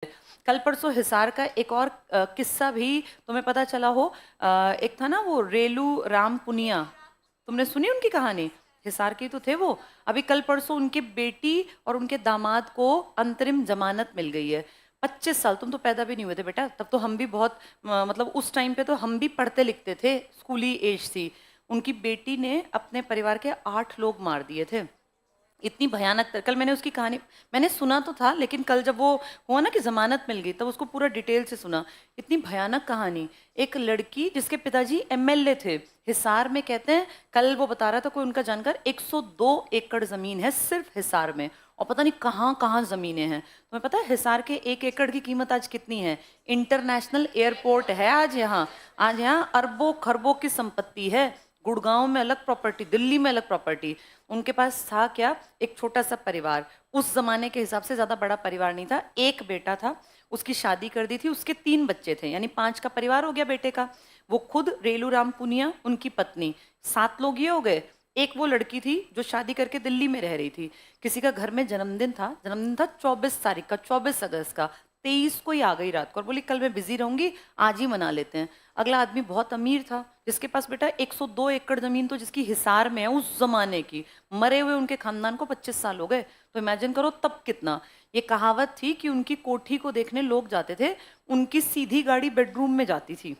कल परसों हिसार का एक और किस्सा भी तुम्हें पता चला हो। एक था ना वो रेलू राम पुनिया, तुमने सुनी उनकी कहानी? हिसार के ही तो थे वो। अभी कल परसों उनकी बेटी और उनके दामाद को अंतरिम जमानत मिल गई है। 25 साल, तुम तो पैदा भी नहीं हुए थे बेटा, तब तो हम भी बहुत मतलब उस टाइम पे तो हम भी पढ़ते लिखते थे, स्कूली एज थी। उनकी बेटी ने अपने परिवार के 8 लोग मार दिए थे। इतनी भयानक कल मैंने उसकी कहानी, मैंने सुना तो था लेकिन कल जब वो हुआ ना कि जमानत मिल गई तब उसको पूरा डिटेल से सुना। इतनी भयानक कहानी। एक लड़की जिसके पिताजी एमएलए थे हिसार में, कहते हैं कल वो बता रहा था कोई उनका जानकार, 102 एकड़ जमीन है सिर्फ हिसार में, और पता नहीं कहाँ कहाँ जमीनें हैं। तुम्हें पता है हिसार के 1 एकड़ की कीमत आज कितनी है? इंटरनेशनल एयरपोर्ट है आज यहाँ अरबों खरबों की संपत्ति है। गुड़गांव में अलग प्रॉपर्टी, दिल्ली में अलग प्रॉपर्टी। उनके पास था क्या? एक छोटा सा परिवार, उस जमाने के हिसाब से ज्यादा बड़ा परिवार नहीं था। एक बेटा था, उसकी शादी कर दी थी, उसके 3 बच्चे थे, यानी 5 का परिवार हो गया बेटे का। वो खुद रेलू राम पुनिया, उनकी पत्नी, 7 लोग ये हो गए। एक वो लड़की थी जो शादी करके दिल्ली में रह रही थी। किसी का घर में जन्मदिन था 24 तारीख का, 24 अगस्त का। 23 को ही आ गई रात को और बोली कल मैं बिजी रहूंगी, आज ही मना लेते हैं। अगला आदमी बहुत अमीर था जिसके पास बेटा 102 एकड़ जमीन, तो जिसकी हिसार में है उस जमाने की। मरे हुए उनके खानदान को 25 साल हो गए, तो इमेजिन करो तब कितना। ये कहावत थी कि उनकी कोठी को देखने लोग जाते थे, उनकी सीधी गाड़ी बेडरूम में जाती थी।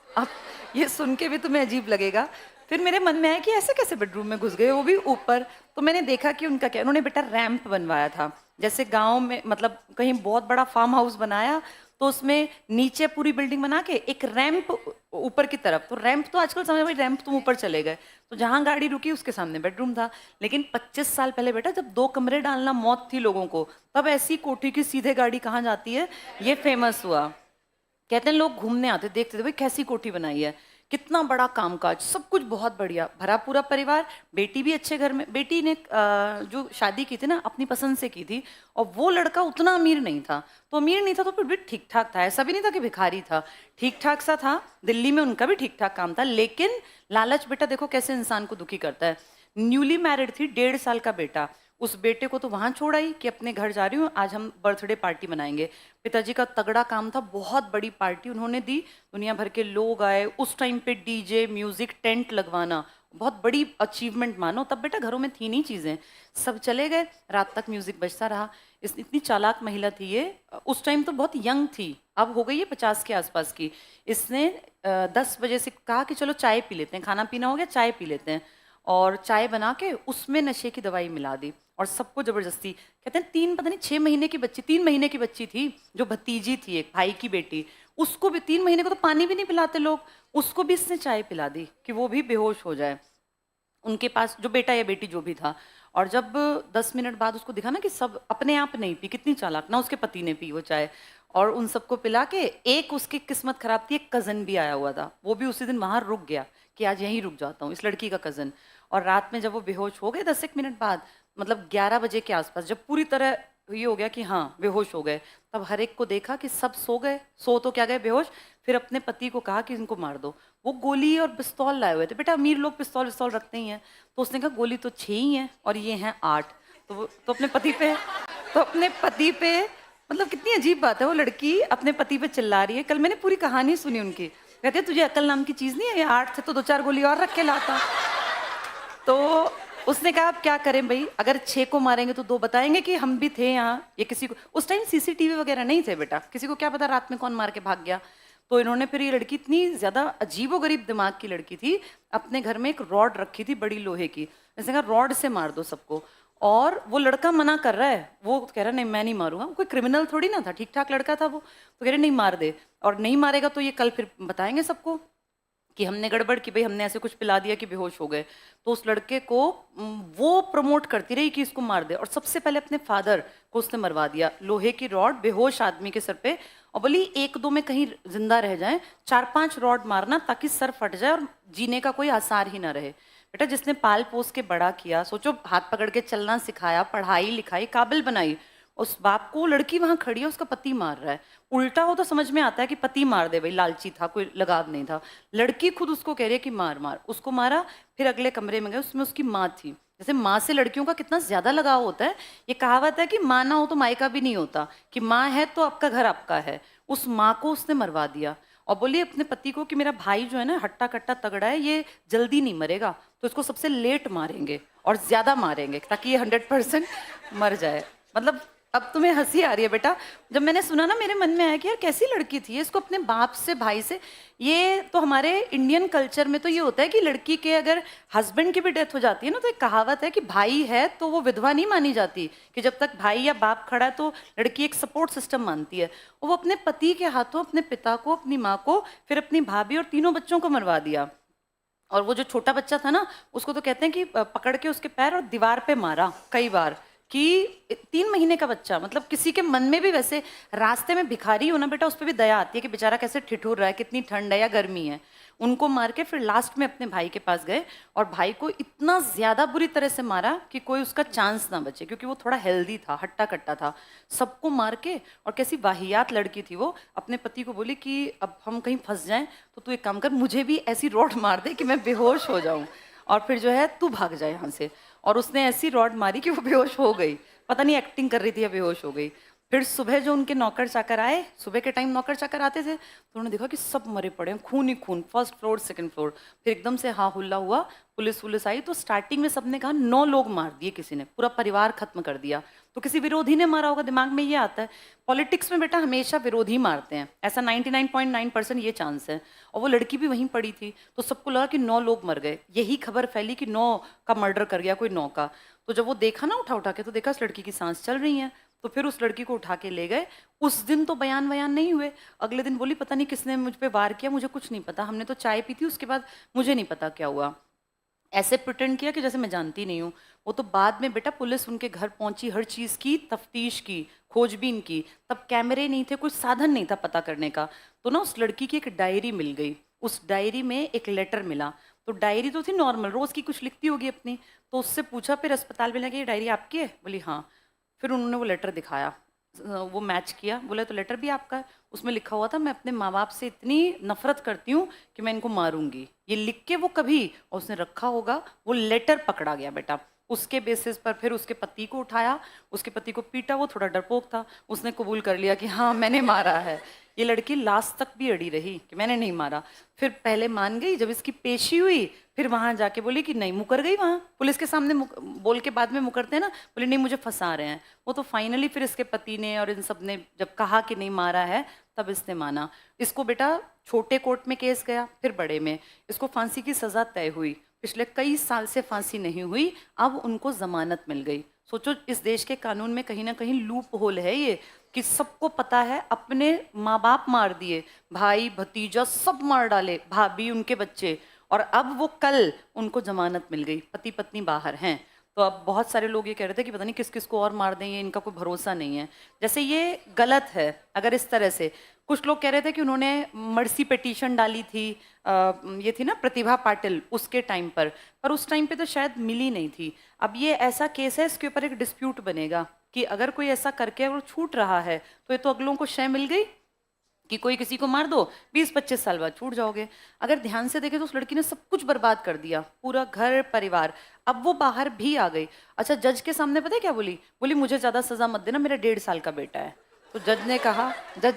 अब ये सुन के भी तुम्हें अजीब लगेगा। फिर मेरे मन में आया कि ऐसे कैसे बेडरूम में घुस गए, वो भी ऊपर। तो मैंने देखा कि उनका क्या, उन्होंने बेटा रैंप बनवाया था। जैसे गांव में मतलब कहीं बहुत बड़ा फार्म हाउस बनाया तो उसमें नीचे पूरी बिल्डिंग बना के एक रैंप ऊपर की तरफ। तो रैंप तो आजकल समझ भाई, रैंप तुम ऊपर चले गए, तो जहां गाड़ी रुकी उसके सामने बेडरूम था। लेकिन 25 साल पहले बेटा जब 2 कमरे डालना मौत थी लोगों को, तब ऐसी कोठी की सीधे गाड़ी कहाँ जाती है, ये फेमस हुआ। कहते हैं लोग घूमने आते, देखते थे भाई कैसी कोठी बनाई है, कितना बड़ा कामकाज, सब कुछ बहुत बढ़िया, भरा पूरा परिवार। बेटी भी अच्छे घर में, बेटी ने जो शादी की थी ना अपनी पसंद से की थी। और वो लड़का उतना अमीर नहीं था, तो अमीर नहीं था तो फिर भी ठीक ठाक था, ऐसा भी नहीं था कि भिखारी था, ठीक ठाक सा था। दिल्ली में उनका भी ठीक ठाक काम था, लेकिन लालच बेटा देखो कैसे इंसान को दुखी करता है। न्यूली मैरिड थी, 1.5 साल का बेटा। उस बेटे को तो वहां छोड़ आई कि अपने घर जा रही हूँ, आज हम बर्थडे पार्टी मनाएंगे। पिताजी का तगड़ा काम था, बहुत बड़ी पार्टी उन्होंने दी, दुनिया भर के लोग आए। उस टाइम पे डीजे म्यूजिक टेंट लगवाना बहुत बड़ी अचीवमेंट मानो, तब बेटा घरों में थी नहीं चीजें। सब चले गए, रात तक म्यूजिक बजता रहा। इतनी चालाक महिला थी ये, उस टाइम तो बहुत यंग थी, अब हो गई है 50 के आसपास की। इसने 10 बजे से कहा कि चलो चाय पी लेते हैं, खाना पीना हो गया चाय पी लेते हैं। और चाय बना के उसमें नशे की दवाई मिला दी और सबको जबरदस्ती। कहते हैं 3 पता नहीं 6 महीने की बच्ची, 3 महीने की बच्ची थी जो भतीजी थी एक भाई की बेटी, उसको भी 3 महीने को तो पानी भी नहीं पिलाते लोग, उसको भी इसने चाय पिला दी कि वो भी बेहोश हो जाए। उनके पास जो बेटा या बेटी जो भी था, और जब 10 मिनट बाद उसको दिखा ना कि सब अपने आप नहीं पी, कितनी चालाक ना, उसके पति ने पी वो चाय। और उन सबको पिला के, एक उसकी किस्मत खराब थी, एक कजन भी आया हुआ था, वो भी उसी दिन वहां रुक गया कि आज यहीं रुक जाता हूँ, इस लड़की का कजन। और रात में जब वो बेहोश हो गए 10 एक मिनट बाद, मतलब 11 बजे के आसपास, जब पूरी तरह ये हो गया कि हाँ बेहोश हो गए, तब हर एक को देखा कि सब सो गए, सो तो क्या गए बेहोश। फिर अपने पति को कहा कि इनको मार दो। वो गोली और पिस्तौल लाए हुए थे, बेटा अमीर लोग पिस्तौल विस्तौल रखते ही हैं। तो उसने कहा गोली तो 6 ही हैं और ये हैं 8। तो अपने पति पे, मतलब कितनी अजीब बात है, वो लड़की अपने पति पे चिल्ला रही है। कल मैंने पूरी कहानी सुनी उनकी, कहते तुझे अकल नाम की चीज नहीं है, ये 8 थे तो 2 4 गोली और रख के लाता। तो उसने कहा अब क्या करें भाई, अगर 6 को मारेंगे तो 2 बताएंगे कि हम भी थे यहाँ। ये किसी को उस टाइम सीसीटीवी वगैरह नहीं थे बेटा, किसी को क्या पता रात में कौन मार के भाग गया। तो इन्होंने फिर, ये लड़की इतनी ज्यादा अजीबोगरीब दिमाग की लड़की थी, अपने घर में एक रॉड रखी थी बड़ी लोहे की, जैसे कहा रॉड से मार दो सबको। और वो लड़का मना कर रहा है, वो कह रहा नहीं मैं नहीं मारूंगा, कोई क्रिमिनल थोड़ी ना था, ठीक ठाक लड़का था वो, तो कह रहे नहीं मार दे, और नहीं मारेगा तो ये कल फिर बताएंगे सबको कि हमने गड़बड़ की, भाई हमने ऐसे कुछ पिला दिया कि बेहोश हो गए। तो उस लड़के को वो प्रमोट करती रही कि इसको मार दे, और सबसे पहले अपने फादर को उसने मरवा दिया, लोहे की रॉड बेहोश आदमी के सर पे। और बोली 1 2 में कहीं जिंदा रह जाए, 4 5 रॉड मारना ताकि सर फट जाए और जीने का कोई आसार ही ना रहे। बेटा जिसने पाल पोस के बड़ा किया, सोचो हाथ पकड़ के चलना सिखाया, पढ़ाई लिखाई काबिल बनाई, उस बाप को, लड़की वहां खड़ी है, उसका पति मार रहा है। उल्टा हो तो समझ में आता है कि पति मार दे भाई, लालची था, कोई लगाव नहीं था। लड़की खुद उसको कह रही है कि मार मार, उसको मारा। फिर अगले कमरे में गए, उसमें उसकी माँ थी। जैसे माँ से लड़कियों का कितना ज्यादा लगाव होता है। ये कहावत है कि माँ ना हो तो मायका भी नहीं होता, कि माँ है तो आपका घर आपका है। उस माँ को उसने मरवा दिया और बोली अपने पति को कि मेरा भाई जो है ना हट्टा कट्टा तगड़ा है, ये जल्दी नहीं मरेगा, तो इसको सबसे लेट मारेंगे और ज्यादा मारेंगे ताकि ये 100% मर जाए। मतलब अब तुम्हें हंसी आ रही है बेटा। जब मैंने सुना ना, मेरे मन में आया कि यार कैसी लड़की थी, इसको अपने बाप से, भाई से। ये तो हमारे इंडियन कल्चर में तो ये होता है कि लड़की के अगर हस्बैंड की भी डेथ हो जाती है ना, तो एक कहावत है कि भाई है तो वो विधवा नहीं मानी जाती, कि जब तक भाई या बाप खड़ा है तो लड़की एक सपोर्ट सिस्टम मानती है। और वो अपने पति के हाथों अपने पिता को, अपनी माँ को, फिर अपनी भाभी और तीनों बच्चों को मरवा दिया। और वो जो छोटा बच्चा था ना, उसको तो कहते हैं कि पकड़ के उसके पैर और दीवार पे मारा कई बार। कि 3 महीने का बच्चा, मतलब किसी के मन में भी, वैसे रास्ते में भिखारी हो ना बेटा, उस पर भी दया आती है कि बेचारा कैसे ठिठुर रहा है, कितनी ठंड है या गर्मी है। उनको मार के फिर लास्ट में अपने भाई के पास गए और भाई को इतना ज्यादा बुरी तरह से मारा कि कोई उसका चांस ना बचे, क्योंकि वो थोड़ा हेल्दी था, हट्टा कट्टा था। सबको मार के, और कैसी वाहियात लड़की थी वो, अपने पति को बोली कि अब हम कहीं फंस जाएं तो तू एक काम कर, मुझे भी ऐसी रॉड मार दे कि मैं बेहोश हो जाऊं, और फिर जो है तू भाग जाए यहाँ से। और उसने ऐसी रॉड मारी कि वो बेहोश हो गई। पता नहीं एक्टिंग कर रही थी या बेहोश हो गई। फिर सुबह जो उनके नौकर चाकर आए, सुबह के टाइम नौकर चाकर आते थे, तो उन्होंने देखा कि सब मरे पड़े हैं, खून ही खून, फर्स्ट फ्लोर सेकंड फ्लोर। फिर एकदम से हा हुल्ला हुआ, पुलिस आई। तो स्टार्टिंग में सबने कहा 9 लोग मार दिए किसी ने, पूरा परिवार खत्म कर दिया। तो किसी विरोधी ने मारा होगा, दिमाग में ये आता है। पॉलिटिक्स में बेटा हमेशा विरोधी मारते हैं, ऐसा 99.9% ये चांस है। और वो लड़की भी वहीं पड़ी थी, तो सबको लगा कि 9 लोग मर गए। यही खबर फैली कि 9 का मर्डर कर गया कोई, 9 का। तो जब वो देखा ना उठा उठा के, तो देखा उस लड़की की सांस चल रही है। तो फिर उस लड़की को उठा के ले गए। उस दिन तो बयान नहीं हुए। अगले दिन बोली पता नहीं किसने मुझ पे वार किया, मुझे कुछ नहीं पता, हमने तो चाय पी थी, उसके बाद मुझे नहीं पता क्या हुआ। ऐसे प्रिटेंड किया कि जैसे मैं जानती नहीं हूँ। वो तो बाद में बेटा पुलिस उनके घर पहुंची, हर चीज की तफ्तीश की, खोजबीन की। तब कैमरे नहीं थे, कोई साधन नहीं था पता करने का। तो ना उस लड़की की एक डायरी मिल गई। उस डायरी में एक लेटर मिला। तो डायरी तो थी नॉर्मल, रोज की कुछ लिखती होगी अपनी। तो उससे पूछा फिर अस्पताल में, लगे ये डायरी आपकी है? बोली हाँ। फिर उन्होंने वो लेटर दिखाया, वो मैच किया, बोला तो लेटर भी आपका है। उसमें लिखा हुआ था मैं अपने माँ बाप से इतनी नफरत करती हूँ कि मैं इनको मारूंगी। ये लिख के वो कभी, और उसने रखा होगा, वो लेटर पकड़ा गया बेटा। उसके बेसिस पर फिर उसके पति को उठाया, उसके पति को पीटा। वो थोड़ा डरपोक था, उसने कबूल कर लिया कि हाँ मैंने मारा है। ये लड़की लास्ट तक भी अड़ी रही कि मैंने नहीं मारा। फिर पहले मान गई, जब इसकी पेशी हुई फिर वहां जाके बोली कि नहीं, मुकर गई। वहां पुलिस के सामने बोल के बाद में मुकरते हैं ना, बोली नहीं मुझे फंसा रहे हैं। वो तो फाइनली फिर इसके पति ने और इन सब ने जब कहा कि नहीं मारा है, तब इसने माना। इसको बेटा छोटे कोर्ट में केस गया, फिर बड़े में। इसको फांसी की सजा तय हुई। पिछले कई साल से फांसी नहीं हुई, अब उनको जमानत मिल गई। सोचो इस देश के कानून में कहीं ना कहीं लूप होल है ये, कि सबको पता है, अपने माँ बाप मार दिए, भाई भतीजा सब मार डाले, भाभी, उनके बच्चे, और अब वो कल उनको जमानत मिल गई, पति पत्नी बाहर हैं। तो अब बहुत सारे लोग ये कह रहे थे कि पता नहीं किस किस को और मार दें, ये इनका कोई भरोसा नहीं है। जैसे ये गलत है अगर इस तरह से। कुछ लोग कह रहे थे कि उन्होंने मर्सी पिटीशन डाली थी, ये थी ना प्रतिभा पाटिल, उसके टाइम पर उस टाइम पे तो शायद मिली नहीं थी। अब ये ऐसा केस है, इसके ऊपर एक डिस्प्यूट बनेगा कि अगर कोई ऐसा करके वो छूट रहा है, तो ये तो अगलों को शय मिल गई कि कोई किसी को मार दो, 20-25 साल बाद छूट जाओगे। अगर ध्यान से देखे तो उस लड़की ने सब कुछ बर्बाद कर दिया, पूरा घर परिवार। अब वो बाहर भी आ गई। अच्छा, जज के सामने पता है क्या बोली? बोली मुझे ज्यादा सजा मत देना, मेरा 1.5 साल का बेटा है। तो जज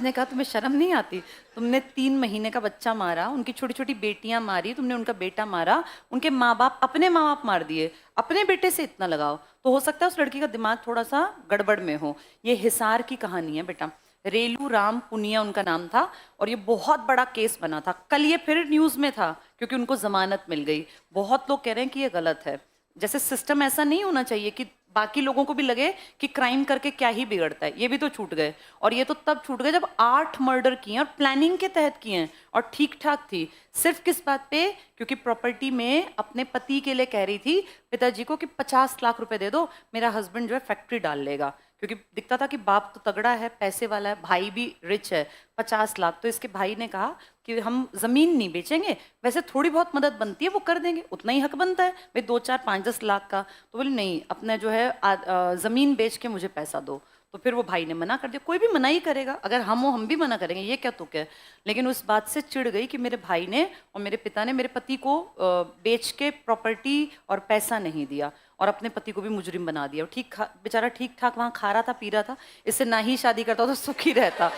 ने कहा तुम्हें शर्म नहीं आती? तुमने 3 महीने का बच्चा मारा, उनकी छोटी छोटी बेटियां मारी, तुमने उनका बेटा मारा, उनके माँ बाप, अपने माँ बाप मार दिए, अपने बेटे से इतना लगाओ। तो हो सकता है उस लड़की का दिमाग थोड़ा सा गड़बड़ में हो। ये हिसार की कहानी है बेटा। रेलू राम पुनिया उनका नाम था, और ये बहुत बड़ा केस बना था। कल ये फिर न्यूज में था क्योंकि उनको जमानत मिल गई। बहुत लोग कह रहे हैं कि ये गलत है। जैसे सिस्टम ऐसा नहीं होना चाहिए कि बाकी लोगों को भी लगे कि क्राइम करके क्या ही बिगड़ता है। ये भी तो छूट गए, और ये तो तब छूट गए जब 8 मर्डर किए और प्लानिंग के तहत किए हैं, और ठीक ठाक थी। सिर्फ किस बात पे? क्योंकि प्रॉपर्टी में अपने पति के लिए कह रही थी पिताजी को कि 50 लाख रुपए दे दो, मेरा हस्बैंड जो है फैक्ट्री डाल लेगा। क्योंकि दिखता था कि बाप तो तगड़ा है, पैसे वाला है, भाई भी रिच है। 50 लाख। तो इसके भाई ने कहा कि हम जमीन नहीं बेचेंगे, वैसे थोड़ी बहुत मदद बनती है वो कर देंगे, उतना ही हक बनता है भाई, 2, 4, 5, 10 लाख का। तो बोले नहीं, अपना जो है जमीन बेच के मुझे पैसा दो। तो फिर वो भाई ने मना कर दिया। कोई भी मना ही करेगा, अगर हम हो हम भी मना करेंगे, ये क्या तुक है। लेकिन उस बात से चिढ़ गई कि मेरे भाई ने और मेरे पिता ने मेरे पति को बेच के प्रॉपर्टी और पैसा नहीं दिया और अपने पति को भी मुजरिम बना दिया। बेचारा ठीक ठाक वहाँ खा रहा था, पी रहा था, इससे ना ही शादी करता तो सुखी रहता।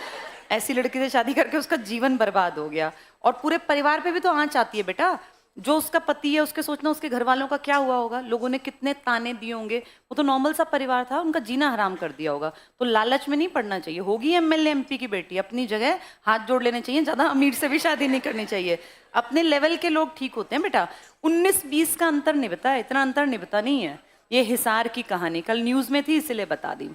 ऐसी लड़की से शादी करके उसका जीवन बर्बाद हो गया। और पूरे परिवार पे भी तो आंच आती है बेटा। जो उसका पति है उसके सोचना उसके घर वालों का क्या हुआ होगा, लोगों ने कितने ताने दिए होंगे। वो तो नॉर्मल सा परिवार था, उनका जीना हराम कर दिया होगा। तो लालच में नहीं पड़ना चाहिए। होगी एमएलए एमपी की बेटी, अपनी जगह हाथ जोड़ लेने चाहिए, ज्यादा अमीर से भी शादी नहीं करनी चाहिए। अपने लेवल के लोग ठीक होते हैं बेटा। 19-20 का अंतर निभता है, इतना अंतर निभता नहीं है। ये हिसार की कहानी कल न्यूज में थी, इसलिए बता दी।